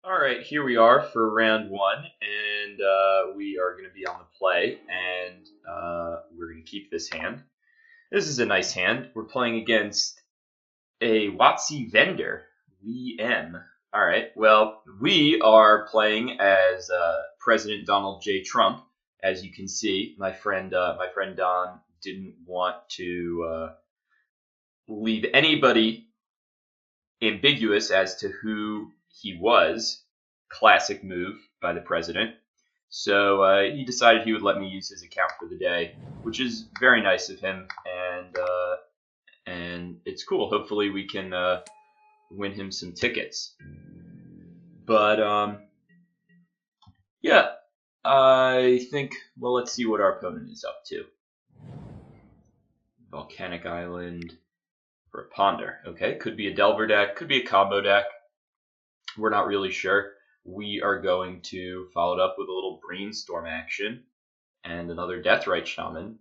Alright, here we are for round one, and we are going to be on the play, and we're going to keep this hand. This is a nice hand. We're playing against a WotC vendor, VM. Alright, well, we are playing as President Donald J. Trump. As you can see, my friend Don didn't want to leave anybody ambiguous as to who he was. Classic move by the president. So he decided he would let me use his account for the day, which is very nice of him, and it's cool. Hopefully we can win him some tickets. But yeah, I think, well, let's see what our opponent is up to. Volcanic Island for a Ponder. Okay, could be a Delver deck, could be a combo deck. We're not really sure. We are going to follow it up with a little Brainstorm action and another Deathrite Shaman,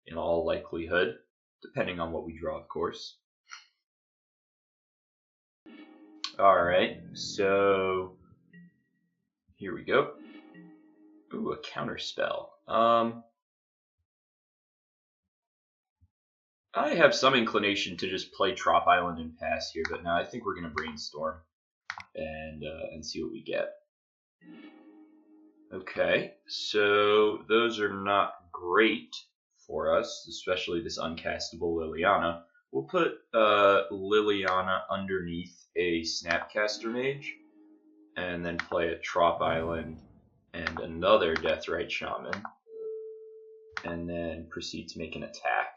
in all likelihood, depending on what we draw, of course. Alright, so here we go. Ooh, a Counterspell. I have some inclination to just play Trop Island and pass here, but now I think we're going to Brainstorm and see what we get. Okay, so those are not great for us, especially this uncastable Liliana. We'll put Liliana underneath a Snapcaster Mage, and then play a Trop Island and another Deathrite Shaman, and then proceed to make an attack.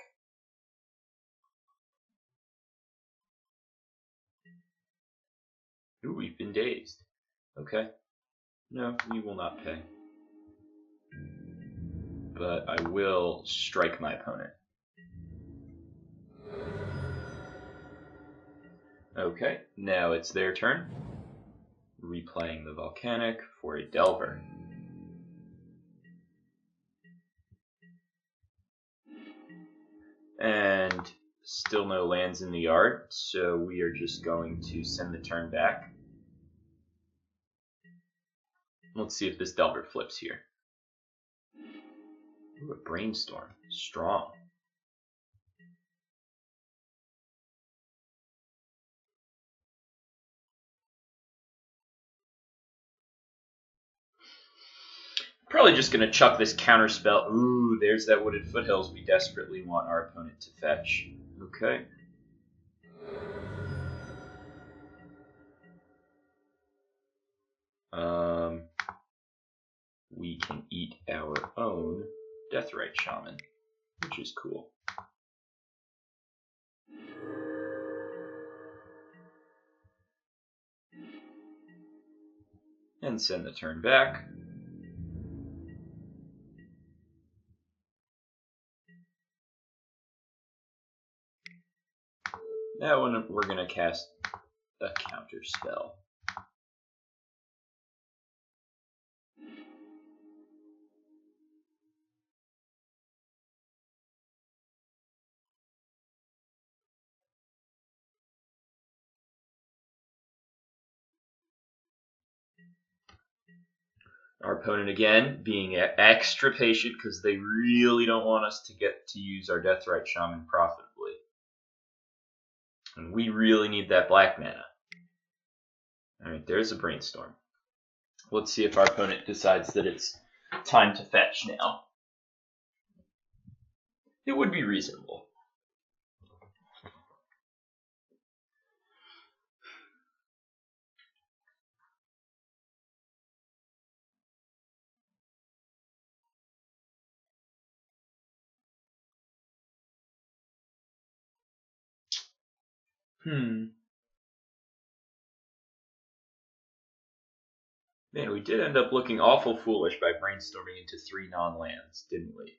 Ooh, we've been dazed. Okay. No, we will not pay. But I will strike my opponent. Okay, now it's their turn. Replaying the Volcanic for a Delver. And still no lands in the yard, so we are just going to send the turn back. Let's see if this Delver flips here. Ooh, a Brainstorm. Strong. Probably just going to chuck this Counterspell. Ooh, there's that Wooded Foothills we desperately want our opponent to fetch. Okay. We can eat our own Deathrite Shaman, which is cool. And send the turn back. That one we're going to cast a Counterspell. Our opponent, again, being extra patient because they really don't want us to get to use our Deathrite Shaman profitably. And we really need that black mana. Alright, there's a Brainstorm. Let's see if our opponent decides that it's time to fetch now. It would be reasonable. Man, we did end up looking awful foolish by brainstorming into 3 non-lands, didn't we?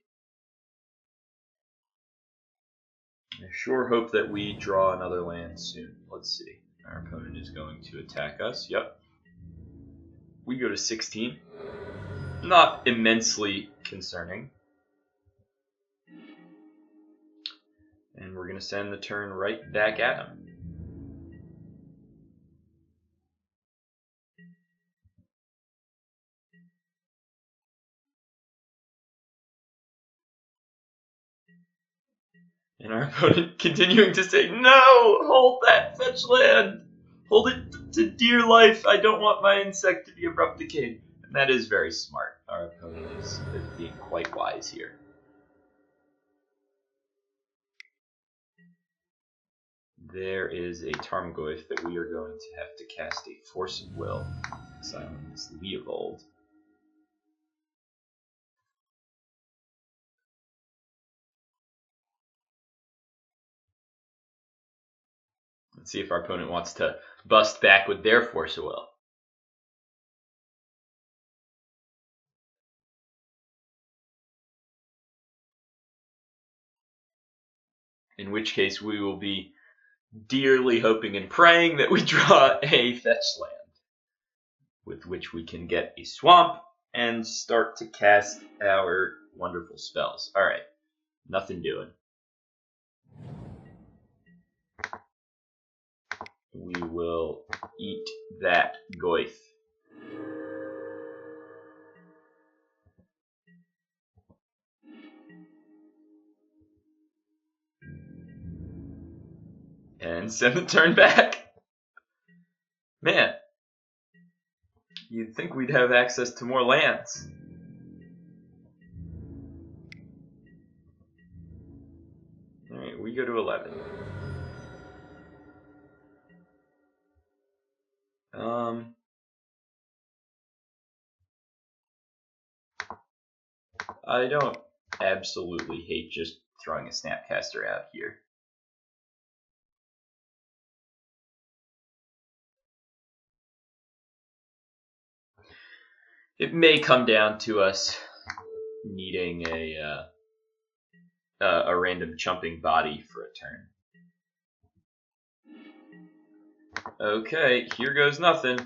I sure hope that we draw another land soon. Let's see. Our opponent is going to attack us. Yep. We go to 16. Not immensely concerning. And we're going to send the turn right back at him. And our opponent continuing to say, no! Hold that fetch land! Hold it to dear life! I don't want my insect to be Abrupt Decay. And that is very smart. Our opponent is being quite wise here. There is a Tarmogoyf that we are going to have to cast a Force of Will. Exiling this Leovold. Let's see if our opponent wants to bust back with their Force of Will. In which case we will be dearly hoping and praying that we draw a fetch land, with which we can get a swamp and start to cast our wonderful spells. Alright, nothing doing. We will eat that Goyf. And send the turn back. Man, you'd think we'd have access to more lands. Alright, we go to 11. I don't absolutely hate just throwing a Snapcaster out here. It may come down to us needing a random chumping body for a turn. Okay, here goes nothing.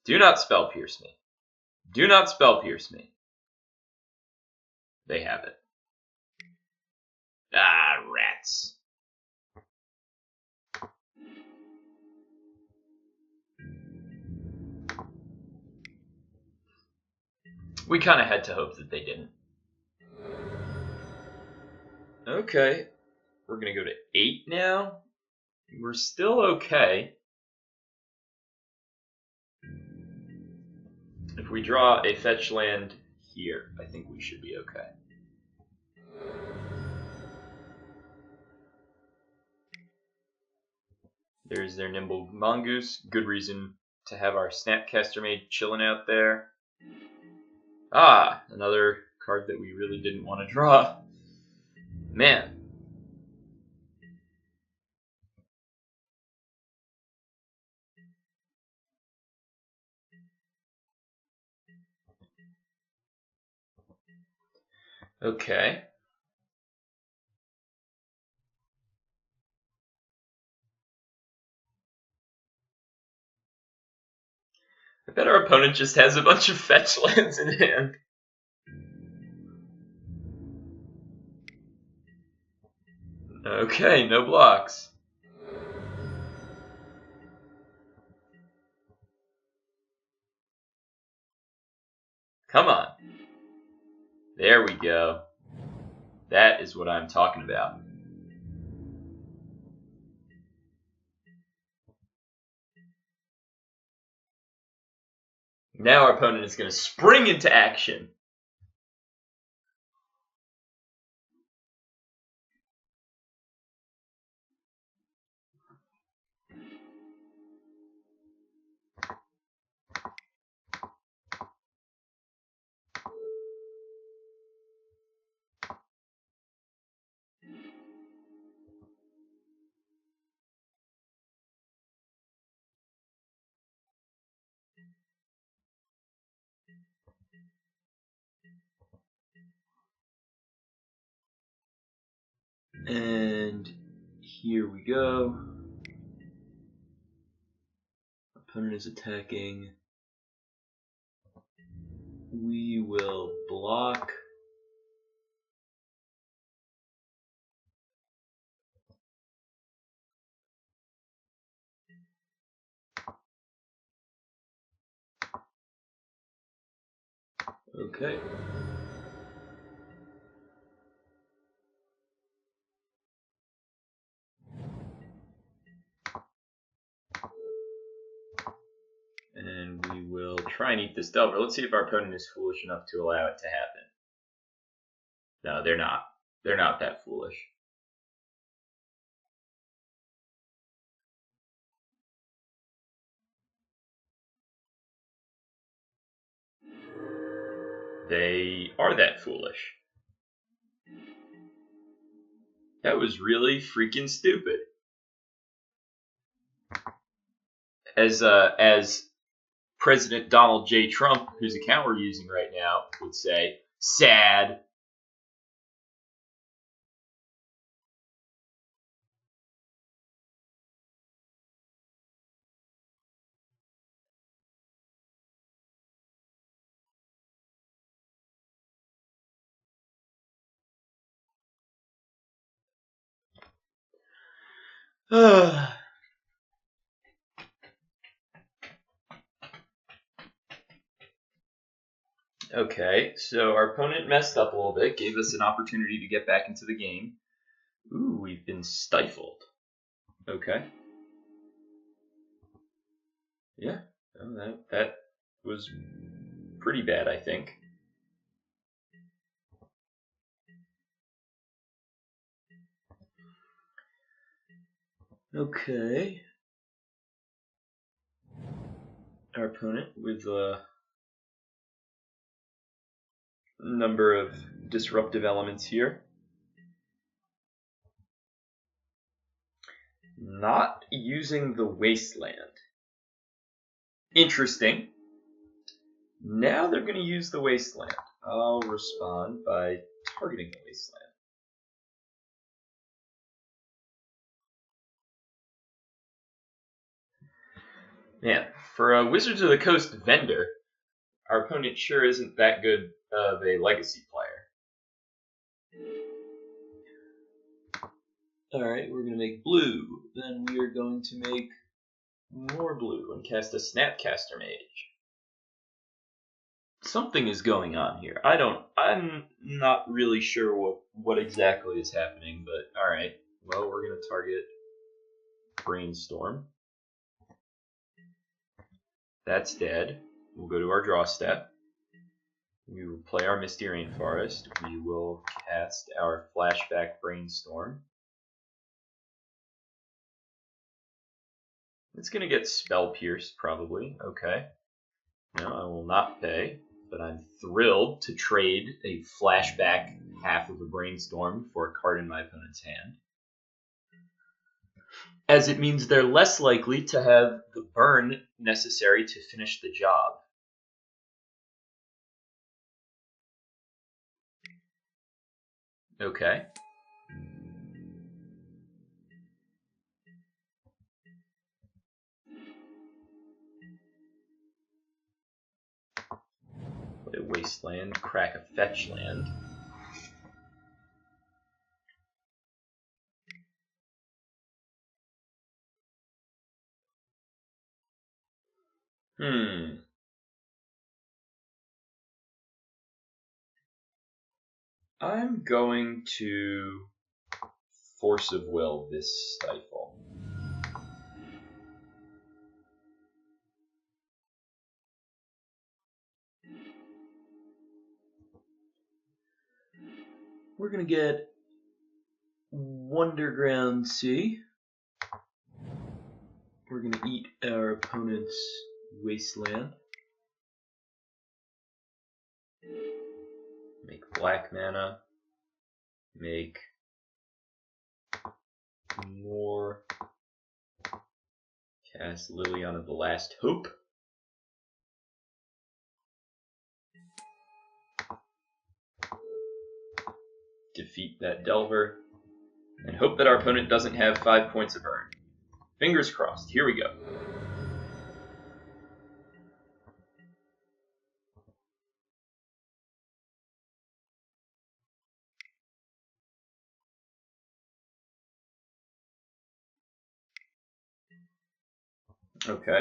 Do not Spell Pierce me. Do not Spell Pierce me. They have it. Ah, rats. We kind of had to hope that they didn't. Okay, we're going to go to 8 now. We're still okay. If we draw a fetch land here, I think we should be okay. There's their Nimble Mongoose. Good reason to have our Snapcaster Mage chilling out there. Ah, another card that we really didn't want to draw. Man. Okay. I bet our opponent just has a bunch of fetch lands in hand. Okay, no blocks. Come on. There we go. That is what I'm talking about. Now our opponent is going to spring into action. And here we go. Opponent is attacking. We will block. Okay. And we will try and eat this Delver. Let's see if our opponent is foolish enough to allow it to happen. No, they're not. They're not that foolish. They are that foolish. That was really freaking stupid. As President Donald J. Trump, whose account we're using right now, would say, sad. Okay, so our opponent messed up a little bit, gave us an opportunity to get back into the game. Ooh, we've been stifled. Okay. Yeah, that was pretty bad, I think. Okay. Our opponent with a number of disruptive elements here. Not using the Wasteland. Interesting. Now they're going to use the Wasteland. I'll respond by targeting the Wasteland. Man, for a Wizards of the Coast vendor, our opponent sure isn't that good of a legacy player. Alright, we're going to make blue. Then we are going to make more blue and cast a Snapcaster Mage. Something is going on here. I'm not really sure what exactly is happening, but alright. Well, we're going to target Brainstorm. That's dead. We'll go to our draw step. We will play our Misty Rainforest. We will cast our flashback Brainstorm. It's going to get Spell Pierce, probably. Okay. No, I will not pay, but I'm thrilled to trade a flashback half of a Brainstorm for a card in my opponent's hand, as it means they're less likely to have the burn necessary to finish the job. Okay. Play a Wasteland, crack a fetch land. I'm going to Force of Will this Stifle. We're going to get Wonderground Sea. We're going to eat our opponent's Wasteland. Make black mana. Make more. Cast Liliana the Last Hope. Defeat that Delver. And hope that our opponent doesn't have 5 points of burn. Fingers crossed. Here we go. Okay.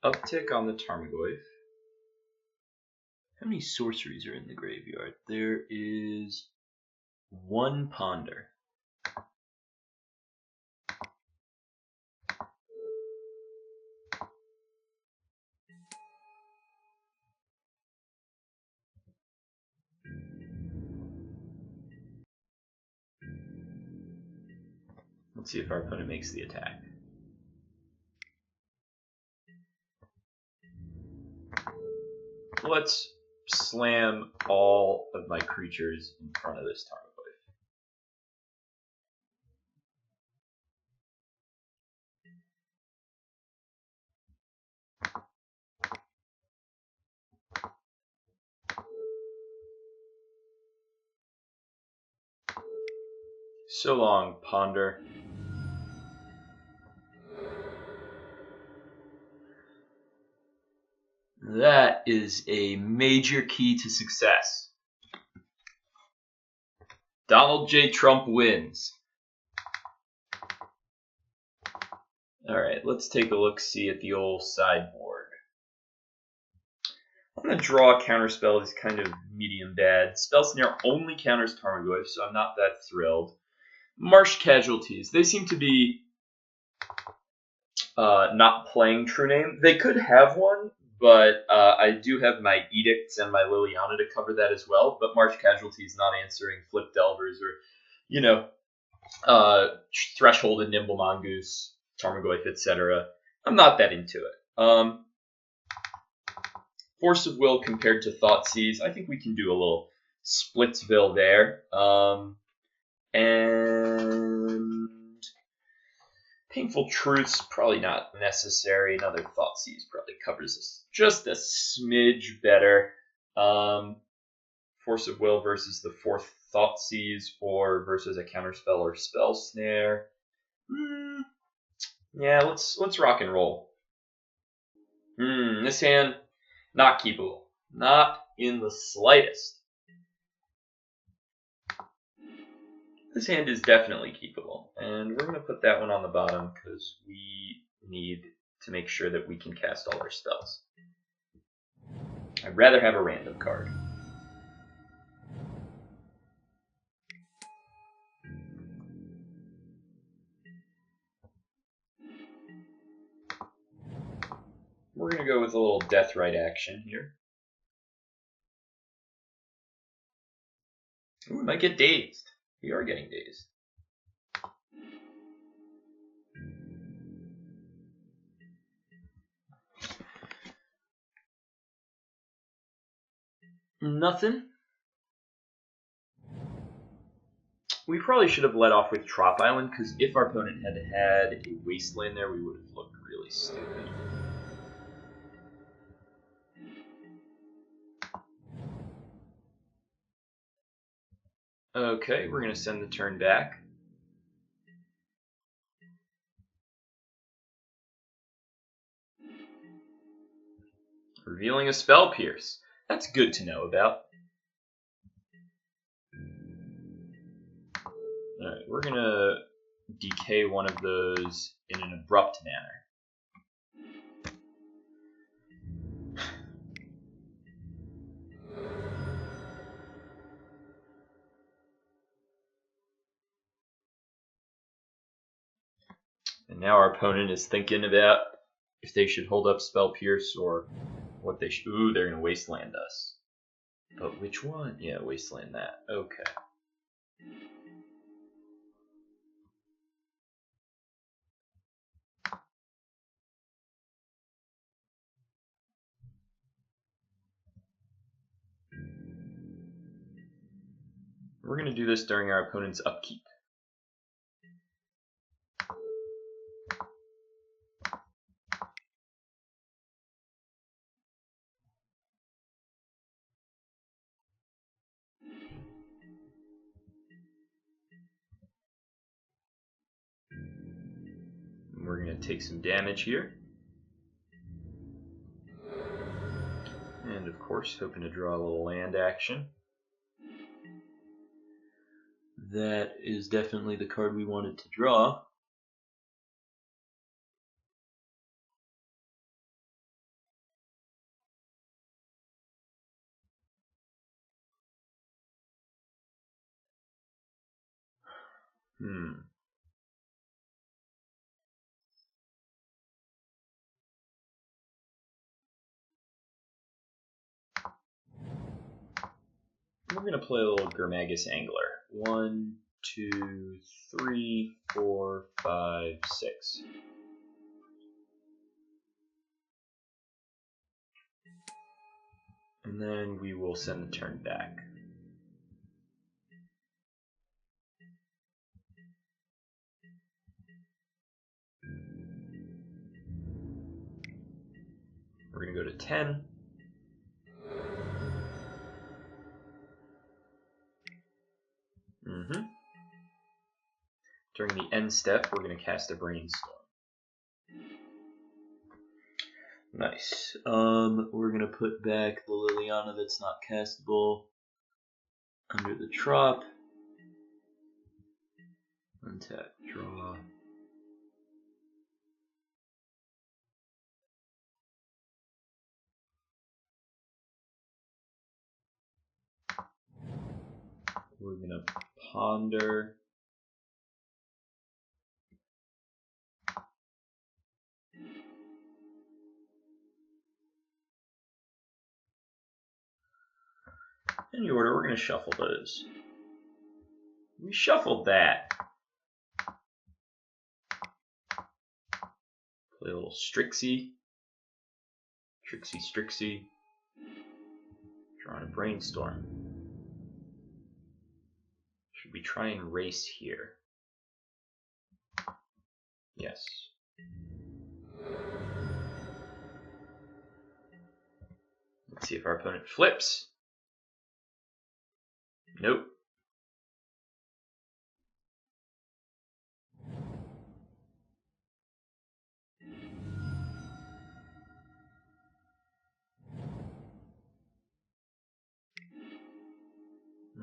Uptick on the Tarmogoyf. How many sorceries are in the graveyard? There is 1 Ponder. Let's see if our opponent makes the attack. Let's slam all of my creatures in front of this Tarmogoyf. So long, Ponder. That is a major key to success. Donald J. Trump wins. Alright, let's take a look-see at the old sideboard. I'm going to draw a Counterspell is kind of medium bad. Spell Snare only counters Tarmogoyf, so I'm not that thrilled. Marsh Casualties. They seem to be not playing True Name. They could have one, but I do have my Edicts and my Liliana to cover that as well. But Marsh Casualties not answering Flip Delvers or, you know, Threshold and Nimble Mongoose, Tarmogoyf, etc. I'm not that into it. Force of Will compared to Thoughtseize. I think we can do a little Splitsville there. And Painful Truths, probably not necessary. Another Thoughtseize probably covers this just a smidge better. Force of Will versus the 4th Thoughtseize, or versus a Counterspell or Spell Snare. Yeah, let's rock and roll. This hand, not keepable. Not in the slightest. This hand is definitely keepable, and we're going to put that one on the bottom because we need to make sure that we can cast all our spells. I'd rather have a random card. We're going to go with a little Deathrite action here. Ooh, we might get dazed. We are getting dazed. Nothing. We probably should have let off with Trop Island, because if our opponent had had a Wasteland there, we would have looked really stupid. Okay, we're going to send the turn back. Revealing a Spell Pierce. That's good to know about. Alright, we're going to decay one of those in an abrupt manner. And now our opponent is thinking about if they should hold up Spell Pierce or what they should. Ooh, they're going to Wasteland us. But which one? Yeah, Wasteland that. Okay. We're going to do this during our opponent's upkeep. We're going to take some damage here. And of course, hoping to draw a little land action. That is definitely the card we wanted to draw. I'm going to play a little Gurmag Angler. 1, 2, 3, 4, 5, 6. And then we will send the turn back. We're going to go to 10. During the end step, we're going to cast a Brainstorm. Nice. We're going to put back the Liliana that's not castable under the trop. Untap, draw. We're going to ponder. In the order, we're going to shuffle those. We shuffled that. Play a little Strixie. Strixie. Drawing a Brainstorm. Should we try and race here? Yes. Let's see if our opponent flips. Nope.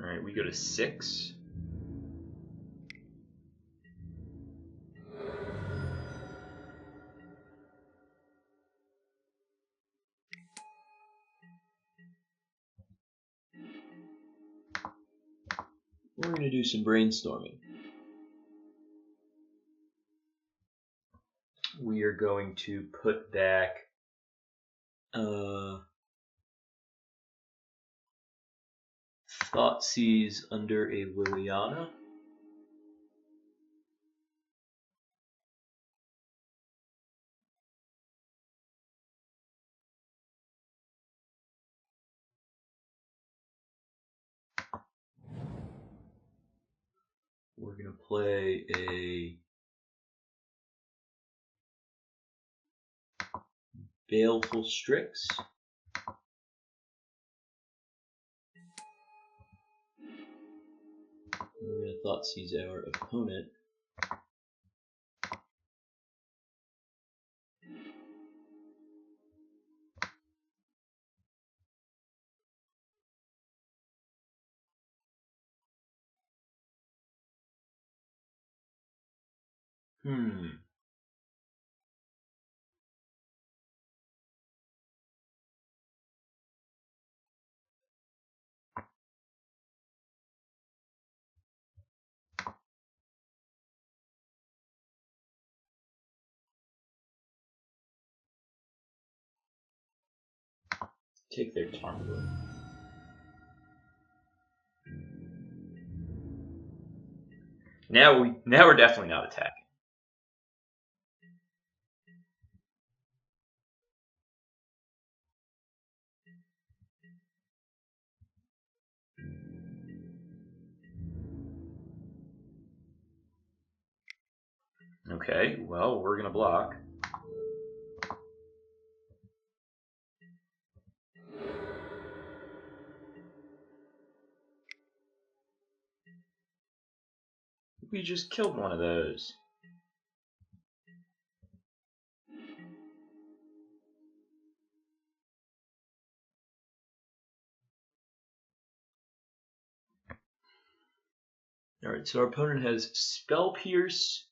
Alright, we go to 6. We're going to do some brainstorming. We are going to put back Thoughtseize under a Liliana. We're going to play a Baleful Strix. We're going to Thoughtseize our opponent. Take their Temur. Now we're definitely not attacking. Okay, well, we're gonna block. We just killed one of those. Alright, so our opponent has Spell Pierce,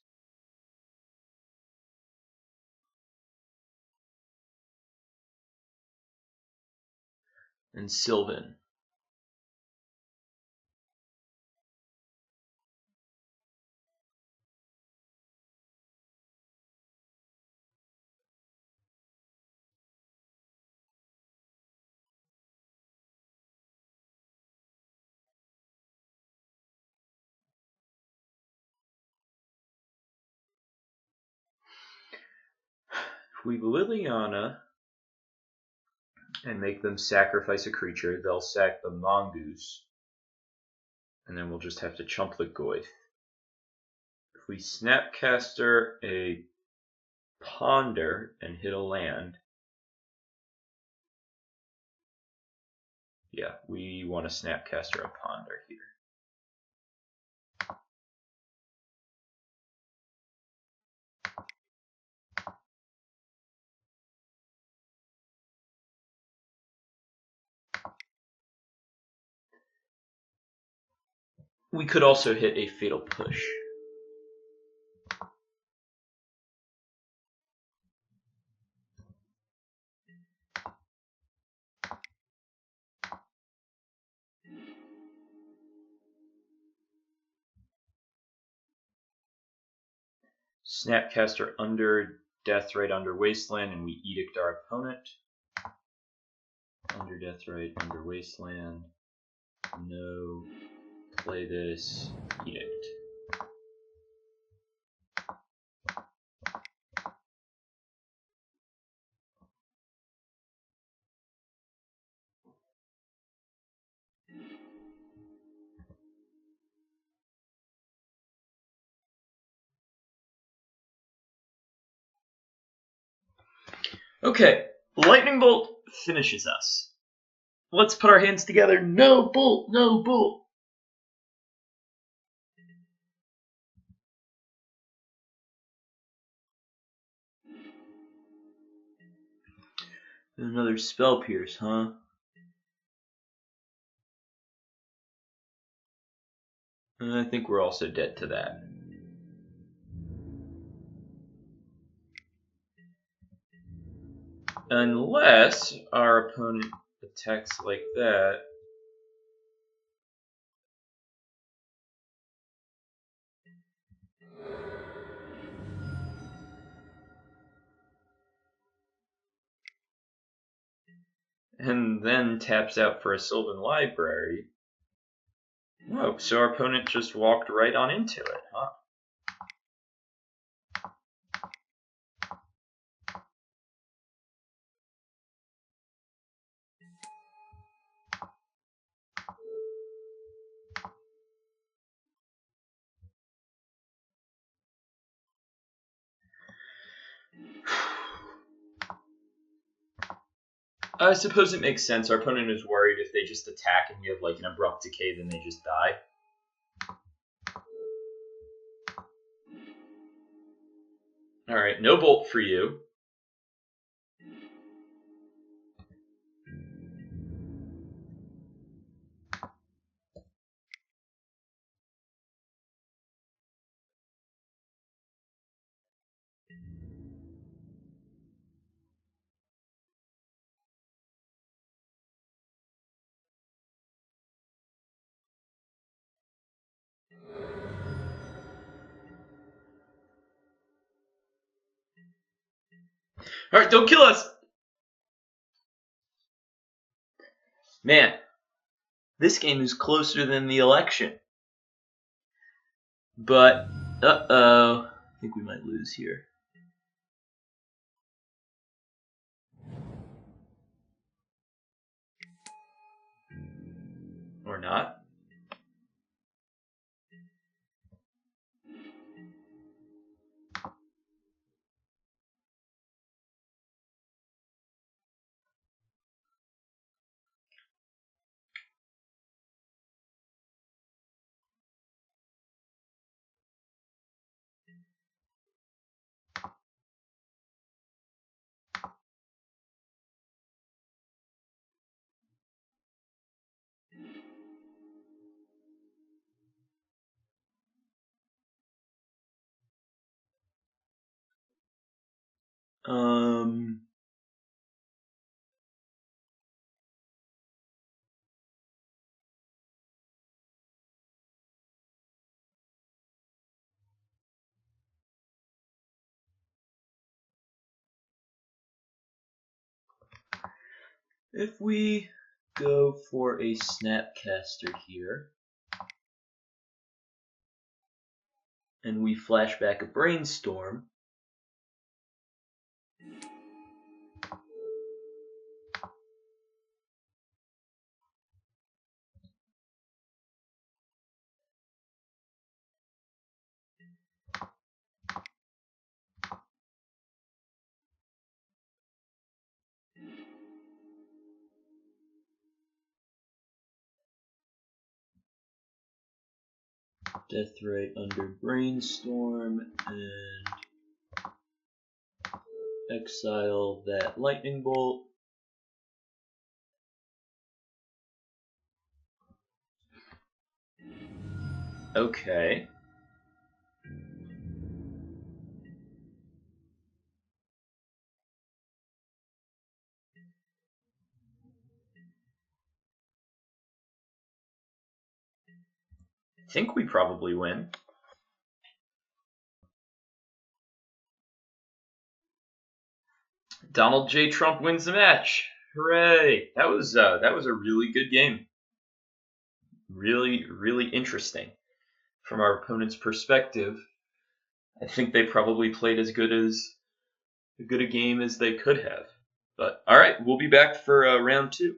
and Sylvan. we Liliana and make them sacrifice a creature, they'll sack the Mongoose, and then we'll just have to chump the Goyf. If we Snapcaster a Ponder and hit a land, yeah, we want to Snapcaster a Ponder here. We could also hit a Fatal Push. Snapcaster under Deathrite under Wasteland, and we Edict our opponent. Under Deathrite, under Wasteland. No. Play this. Edict. Okay, Lightning Bolt finishes us. Let's put our hands together. No bolt, no bolt. Another Spell Pierce, huh? I think we're also dead to that. Unless our opponent attacks like that. And then taps out for a Sylvan Library. Oh, so our opponent just walked right on into it, huh? I suppose it makes sense. Our opponent is worried if they just attack and we have like an Abrupt Decay, then they just die. Alright, no bolt for you. Alright, don't kill us! Man, this game is closer than the election. But, uh-oh, I think we might lose here. Or not. If we go for a Snapcaster here, and we flash back a Brainstorm, Deathrite under Brainstorm and exile that Lightning Bolt. Okay. I think we probably win. Donald J. Trump wins the match. Hooray! That was a really good game. Really, really interesting. From our opponent's perspective, I think they probably played as good a game as they could have. But all right, we'll be back for round 2.